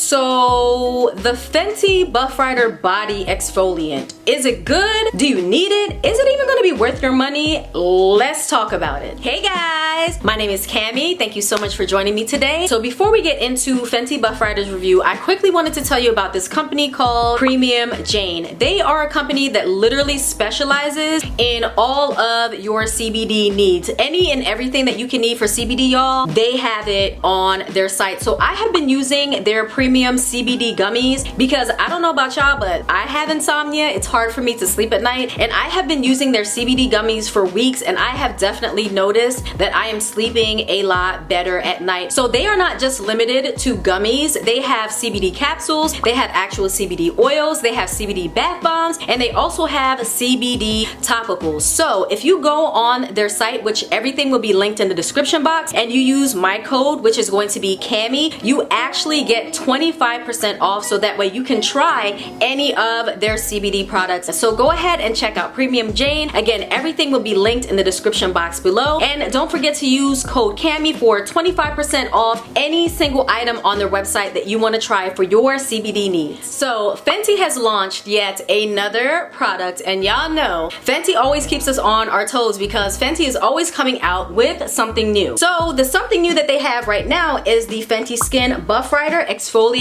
So the Fenty Buff Ryder Body Exfoliant, is it good? Do you need it? Is it even gonna be worth your money? Let's talk about it. Hey guys, my name is Cammy. Thank you so much for joining me today. So before we get into Fenty Buff Ryder's review, I quickly wanted to tell you about this company called Premium Jane. They are a company that literally specializes in all of your CBD needs. Any and everything that you can need for CBD, y'all, they have it on their site. So I have been using their premium CBD gummies because I don't know about y'all, but I have insomnia. It's hard for me to sleep at night, and I have been using their CBD gummies for weeks, and I have definitely noticed that I am sleeping a lot better at night. So they are not just limited to gummies. They have CBD capsules, they have actual CBD oils, they have CBD bath bombs, and they also have CBD topicals. So if you go on their site, which everything will be linked in the description box, and you use my code, which is going to be Cammy, you actually get 25% off, so that way you can try any of their CBD products. So go ahead and check out Premium Jane. Again, everything will be linked in the description box below, and don't forget to use code Cammy for 25% off any single item on their website that you want to try for your CBD needs. So Fenty has launched yet another product, and y'all know Fenty always keeps us on our toes because Fenty is always coming out with something new. So the something new that they have right now is the Fenty Skin Buff Ryder Exfoliating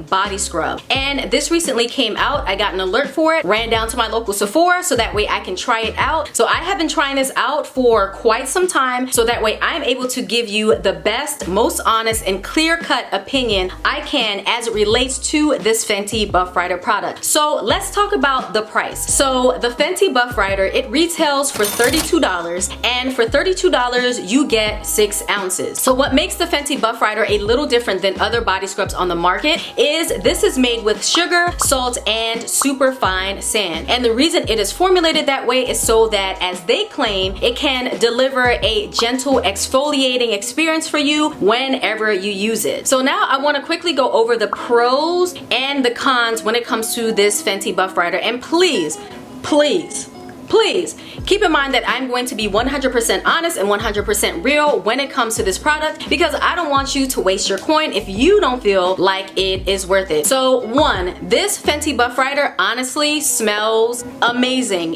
Body Scrub, and this recently came out. I got an alert for it, ran down to my local Sephora so that way I can try it out. So I have been trying this out for quite some time, so that way I'm able to give you the best, most honest, and clear-cut opinion I can as it relates to this Fenty Buff Ryder product. So let's talk about the price. So the Fenty Buff Ryder, it retails for $32, and for $32 you get 6 ounces. So what makes the Fenty Buff Ryder a little different than other body scrubs on the market is this is made with sugar, salt, and super fine sand. And the reason it is formulated that way is so that, as they claim, it can deliver a gentle exfoliating experience for you whenever you use it. So now I want to quickly go over the pros and the cons when it comes to this Fenty Buff Ryder. And please keep in mind that I'm going to be 100% honest and 100% real when it comes to this product, because I don't want you to waste your coin if you don't feel like it is worth it. So one, this Fenty Buff Ryder honestly smells amazing.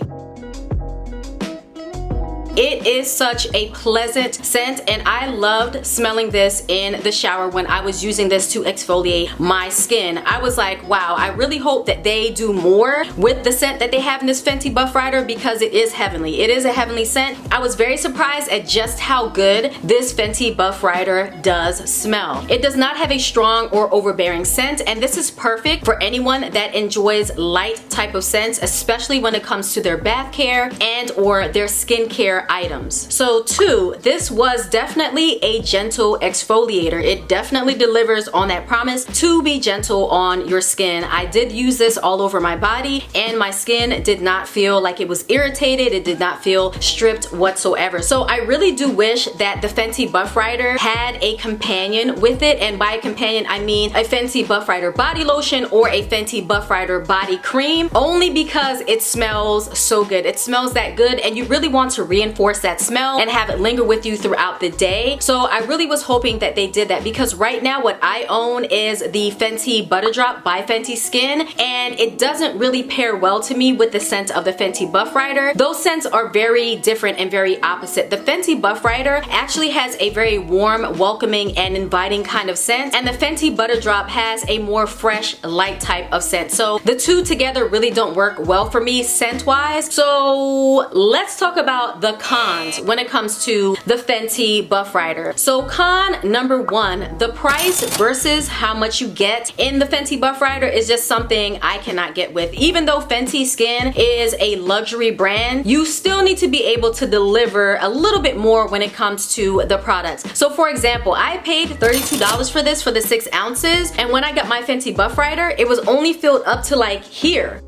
It is such a pleasant scent, and I loved smelling this in the shower when I was using this to exfoliate my skin. I was like, wow, I really hope that they do more with the scent that they have in this Fenty Buff Ryder, because it is heavenly. It is a heavenly scent. I was very surprised at just how good this Fenty Buff Ryder does smell. It does not have a strong or overbearing scent, and this is perfect for anyone that enjoys light type of scents, especially when it comes to their bath care and or their skincare items. So two, this was definitely a gentle exfoliator. It definitely delivers on that promise to be gentle on your skin. I did use this all over my body, and my skin did not feel like it was irritated. It did not feel stripped whatsoever. So I really do wish that the Fenty Buff Ryder had a companion with it, and by a companion I mean a Fenty Buff Ryder body lotion or a Fenty Buff Ryder body cream, only because it smells so good. It smells that good, and you really want to reinforce that smell and have it linger with you throughout the day. So I really was hoping that they did that, because right now what I own is the Fenty Butta Drop by Fenty Skin, and it doesn't really pair well to me with the scent of the Fenty Buff Ryder. Those scents are very different and very opposite. The Fenty Buff Ryder actually has a very warm, welcoming, and inviting kind of scent, and the Fenty Butta Drop has a more fresh, light type of scent. So the two together really don't work well for me scent wise. So let's talk about the cons when it comes to the Fenty Buff Ryder. So con number one, the price versus how much you get in the Fenty Buff Ryder is just something I cannot get with. Even though Fenty Skin is a luxury brand, you still need to be able to deliver a little bit more when it comes to the products. So for example, I paid $32 for this for the 6 ounces, and when I got my Fenty Buff Ryder, it was only filled up to like here.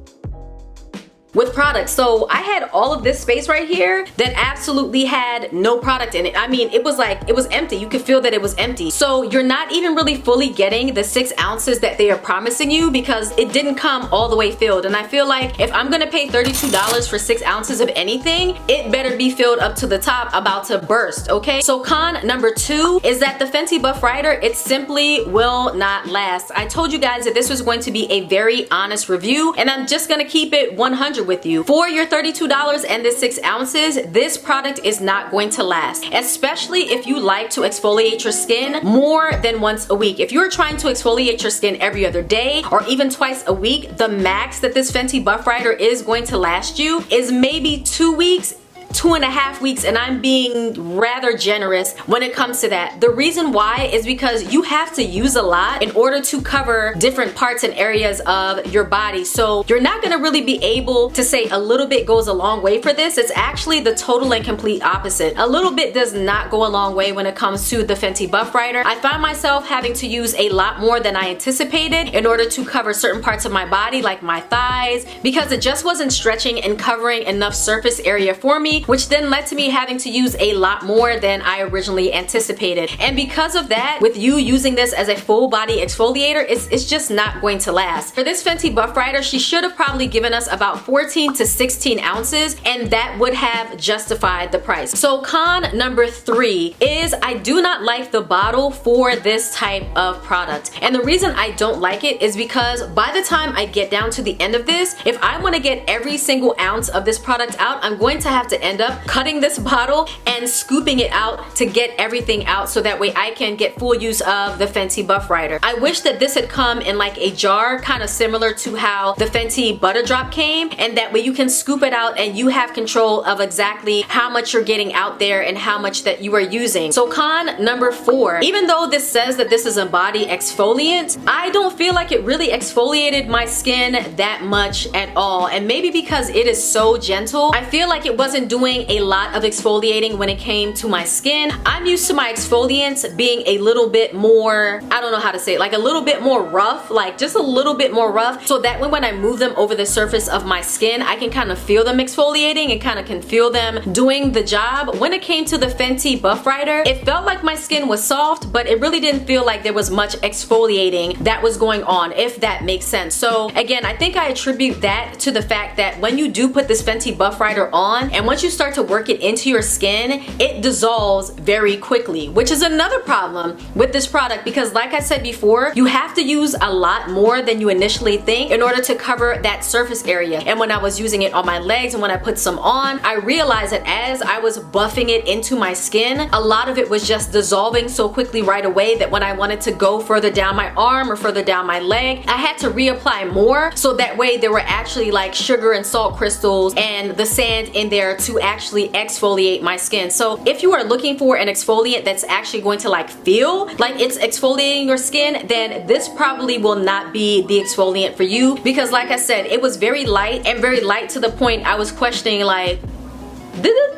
with products. So I had all of this space right here that absolutely had no product in it. I mean, it was like, it was empty. You could feel that it was empty. So you're not even really fully getting the 6 ounces that they are promising you because it didn't come all the way filled. And I feel like if I'm gonna pay $32 for 6 ounces of anything, it better be filled up to the top, about to burst, okay? So con number 2 is that the Fenty Buff Ryder, it simply will not last. I told you guys that this was going to be a very honest review, and I'm just gonna keep it 100 with you. For your $32 and the 6 ounces, this product is not going to last, especially if you like to exfoliate your skin more than once a week. If you're trying to exfoliate your skin every other day or even twice a week, the max that this Fenty Buff Ryder is going to last you is maybe 2 weeks, 2.5 weeks, and I'm being rather generous when it comes to that. The reason why is because you have to use a lot in order to cover different parts and areas of your body. So you're not gonna really be able to say a little bit goes a long way for this. It's actually the total and complete opposite. A little bit does not go a long way when it comes to the Fenty Buff Ryder. I found myself having to use a lot more than I anticipated in order to cover certain parts of my body, like my thighs, because it just wasn't stretching and covering enough surface area for me, which then led to me having to use a lot more than I originally anticipated. And because of that, with you using this as a full body exfoliator, it's just not going to last. For this Fenty Buff Ryder, she should have probably given us about 14 to 16 ounces, and that would have justified the price. So con number 3 is I do not like the bottle for this type of product. And the reason I don't like it is because by the time I get down to the end of this, if I want to get every single ounce of this product out, I'm going to have to end up cutting this bottle and scooping it out to get everything out so that way I can get full use of the Fenty Buff Ryder. I wish that this had come in like a jar, kind of similar to how the Fenty Butta Drop came, and that way you can scoop it out and you have control of exactly how much you're getting out there and how much that you are using. So con number 4, even though this says that this is a body exfoliant, I don't feel like it really exfoliated my skin that much at all. And maybe because it is so gentle, I feel like it wasn't doing a lot of exfoliating when it came to my skin. I'm used to my exfoliants being a little bit more, I don't know how to say it, like a little bit more rough, like just a little bit more rough, so that when I move them over the surface of my skin, I can kind of feel them exfoliating and kind of can feel them doing the job. When it came to the Fenty Buff Ryder, it felt like my skin was soft, but it really didn't feel like there was much exfoliating that was going on, if that makes sense. So again, I think I attribute that to the fact that when you do put this Fenty Buff Ryder on, and once you start to work it into your skin, it dissolves very quickly, which is another problem with this product, because like I said before, you have to use a lot more than you initially think in order to cover that surface area. And when I was using it on my legs and when I put some on, I realized that as I was buffing it into my skin, a lot of it was just dissolving so quickly right away that when I wanted to go further down my arm or further down my leg, I had to reapply more, so that way there were actually like sugar and salt crystals and the sand in there to actually exfoliate my skin. So if you are looking for an exfoliant that's actually going to like feel like it's exfoliating your skin, then this probably will not be the exfoliant for you, because like I said, it was very light, and very light to the point I was questioning like,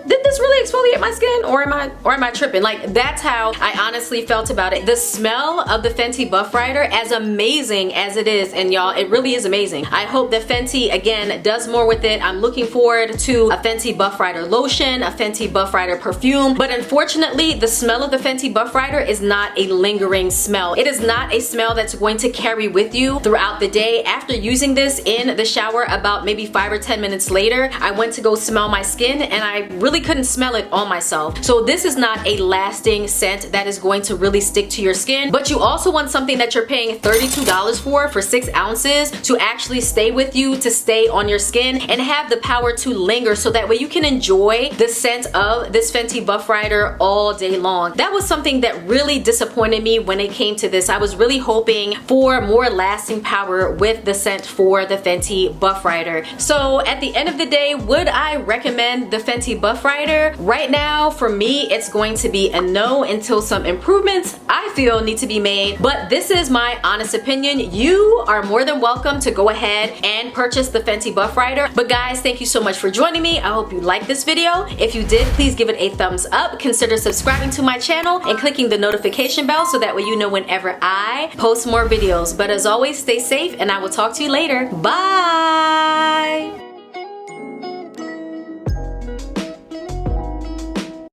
did this really exfoliate my skin, or am I tripping? Like, that's how I honestly felt about it. The smell of the Fenty Buff Ryder, as amazing as it is, and y'all, it really is amazing. I hope that Fenty again does more with it. I'm looking forward to a Fenty Buff Ryder lotion, a Fenty Buff Ryder perfume, but unfortunately the smell of the Fenty Buff Ryder is not a lingering smell. It is not a smell that's going to carry with you throughout the day. After using this in the shower, about maybe 5 or 10 minutes later, I went to go smell my skin and I really couldn't smell it on myself. So this is not a lasting scent that is going to really stick to your skin, but you also want something that you're paying $32 for 6 ounces to actually stay with you, to stay on your skin and have the power to linger, so that way you can enjoy the scent of this Fenty Buff Ryder all day long. That was something that really disappointed me when it came to this. I was really hoping for more lasting power with the scent for the Fenty Buff Ryder. So at the end of the day, would I recommend the Fenty Buff Ryder? Right now, for me, it's going to be a no until some improvements I feel need to be made. But this is my honest opinion. You are more than welcome to go ahead and purchase the Fenty Buff Ryder. But guys, thank you so much for joining me. I hope you liked this video. If you did, please give it a thumbs up. Consider subscribing to my channel and clicking the notification bell so that way you know whenever I post more videos. But as always, stay safe and I will talk to you later. Bye!